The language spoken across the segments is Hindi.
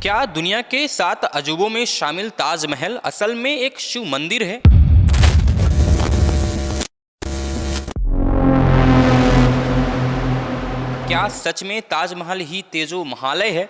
क्या दुनिया के 7 अजूबों में शामिल ताजमहल असल में एक शिव मंदिर है? क्या सच में ताजमहल ही तेजो महालय है?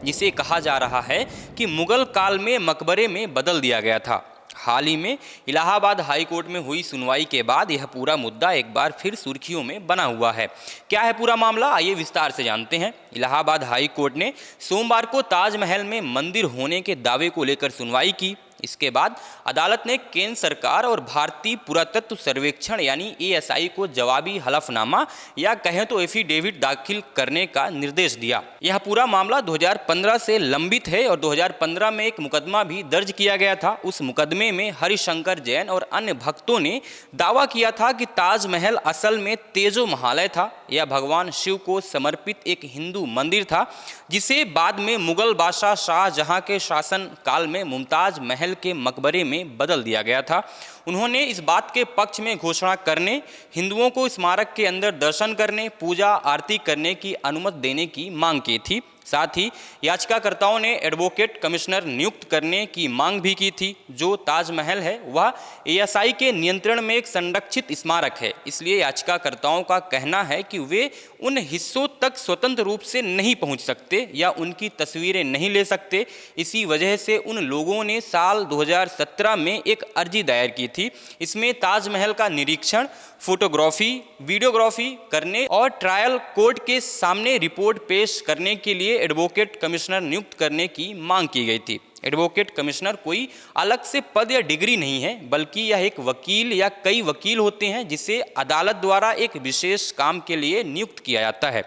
जिसे कहा जा रहा है कि मुगल काल में मकबरे में बदल दिया गया था। हाल ही में इलाहाबाद हाई कोर्ट में हुई सुनवाई के बाद यह पूरा मुद्दा एक बार फिर सुर्खियों में बना हुआ है। क्या है पूरा मामला, आइए विस्तार से जानते हैं। इलाहाबाद हाई कोर्ट ने सोमवार को ताजमहल में मंदिर होने के दावे को लेकर सुनवाई की। इसके बाद अदालत ने केंद्र सरकार और भारतीय पुरातत्व सर्वेक्षण यानी ASI को जवाबी हलफनामा या कहें तो एफिडेविट दाखिल करने का निर्देश दिया। यह पूरा मामला 2015 से लंबित है और 2015 में एक मुकदमा भी दर्ज किया गया था। उस मुकदमे में हरिशंकर जैन और अन्य भक्तों ने दावा किया था कि ताजमहल असल में तेजो महालय था। यह भगवान शिव को समर्पित एक हिंदू मंदिर था, जिसे बाद में मुगल बादशाह शाहजहां के शासन काल में मुमताज महल के मकबरे में बदल दिया गया था। उन्होंने इस बात के पक्ष में घोषणा करने, हिंदुओं को स्मारक के अंदर दर्शन करने, पूजा आरती करने की अनुमति देने की मांग की थी। साथ ही याचिकाकर्ताओं ने एडवोकेट कमिश्नर नियुक्त करने की मांग भी की थी। जो ताजमहल है वह ASI के नियंत्रण में एक संरक्षित स्मारक है, इसलिए याचिकाकर्ताओं का कहना है कि वे उन हिस्सों तक स्वतंत्र रूप से नहीं पहुंच सकते या उनकी तस्वीरें नहीं ले सकते। इसी वजह से उन लोगों ने साल 2017 में एक अर्जी दायर की थी। इसमें ताजमहल का निरीक्षण, फोटोग्राफी, वीडियोग्राफी करने और ट्रायल कोर्ट के सामने रिपोर्ट पेश करने के लिए एडवोकेट कमिश्नर नियुक्त करने की मांग की गई थी। एडवोकेट कमिश्नर कोई अलग से पद या डिग्री नहीं है, बल्कि यह एक वकील या कई वकील होते हैं जिसे अदालत द्वारा एक विशेष काम के लिए नियुक्त किया जाता है।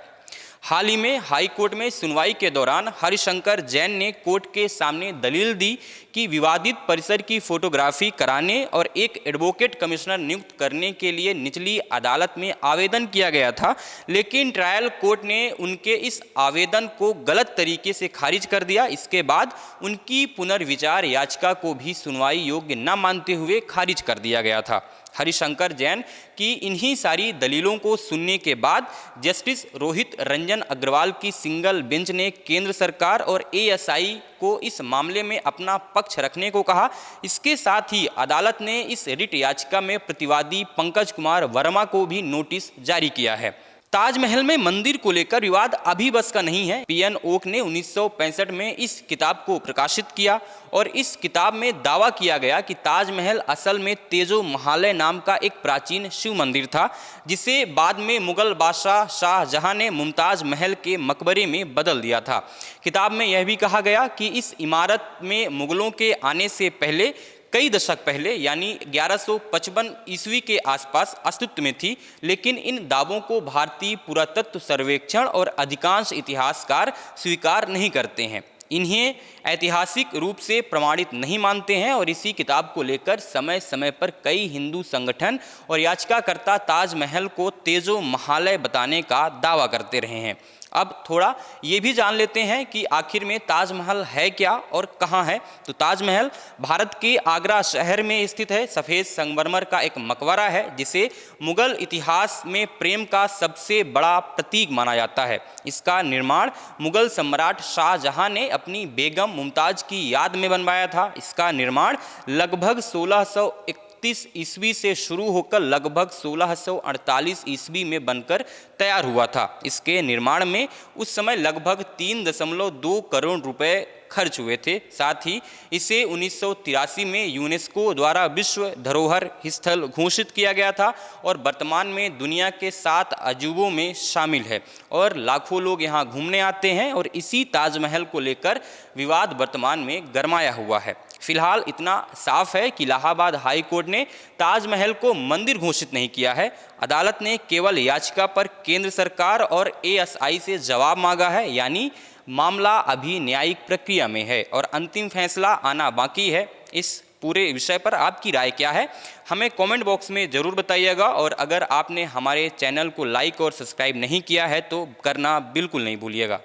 हाल ही में हाई कोर्ट में सुनवाई के दौरान हरिशंकर जैन ने कोर्ट के सामने दलील दी कि विवादित परिसर की फोटोग्राफी कराने और एक एडवोकेट कमिश्नर नियुक्त करने के लिए निचली अदालत में आवेदन किया गया था, लेकिन ट्रायल कोर्ट ने उनके इस आवेदन को गलत तरीके से खारिज कर दिया। इसके बाद उनकी पुनर्विचार याचिका को भी सुनवाई योग्य न मानते हुए खारिज कर दिया गया था। हरिशंकर जैन की इन्हीं सारी दलीलों को सुनने के बाद जस्टिस रोहित रंजन अग्रवाल की सिंगल बेंच ने केंद्र सरकार और ASI को इस मामले में अपना पक्ष रखने को कहा। इसके साथ ही अदालत ने इस रिट याचिका में प्रतिवादी पंकज कुमार वर्मा को भी नोटिस जारी किया है। ताजमहल में मंदिर को लेकर विवाद अभी बस का नहीं है। PN ओक ने 1965 में इस किताब को प्रकाशित किया और इस किताब में दावा किया गया कि ताजमहल असल में तेजो महालय नाम का एक प्राचीन शिव मंदिर था, जिसे बाद में मुगल बादशाह शाहजहां ने मुमताज महल के मकबरे में बदल दिया था। किताब में यह भी कहा गया कि इस इमारत में मुगलों के आने से पहले कई दशक पहले यानी 1155 ईस्वी के आसपास अस्तित्व में थी, लेकिन इन दावों को भारतीय पुरातत्व सर्वेक्षण और अधिकांश इतिहासकार स्वीकार नहीं करते हैं, इन्हें ऐतिहासिक रूप से प्रमाणित नहीं मानते हैं और इसी किताब को लेकर समय समय पर कई हिंदू संगठन और याचिकाकर्ता ताजमहल को तेजो महालय बताने का दावा करते रहे हैं। अब थोड़ा ये भी जान लेते हैं कि आखिर में ताजमहल है क्या और कहाँ है। तो ताजमहल भारत के आगरा शहर में स्थित है। सफ़ेद संगमरमर का एक मकबरा है जिसे मुगल इतिहास में प्रेम का सबसे बड़ा प्रतीक माना जाता है। इसका निर्माण मुगल सम्राट शाहजहां ने अपनी बेगम मुमताज की याद में बनवाया था। इसका निर्माण लगभग 1631 ईस्वी से शुरू होकर लगभग 1648 ईस्वी में बनकर तैयार हुआ था। इसके निर्माण में उस समय लगभग 3.2 करोड़ रुपए खर्च हुए थे। साथ ही इसे 1983 में यूनेस्को द्वारा विश्व धरोहर स्थल घोषित किया गया था और वर्तमान में दुनिया के 7 अजूबों में शामिल है और लाखों लोग यहाँ घूमने आते हैं और इसी ताजमहल को लेकर विवाद वर्तमान में गरमाया हुआ है। फिलहाल इतना साफ है कि इलाहाबाद हाई कोर्ट ने ताजमहल को मंदिर घोषित नहीं किया है। अदालत ने केवल याचिका पर केंद्र सरकार और ASI से जवाब मांगा है, यानी मामला अभी न्यायिक प्रक्रिया में है और अंतिम फैसला आना बाकी है। इस पूरे विषय पर आपकी राय क्या है, हमें कमेंट बॉक्स में ज़रूर बताइएगा और अगर आपने हमारे चैनल को लाइक और सब्सक्राइब नहीं किया है तो करना बिल्कुल नहीं भूलिएगा।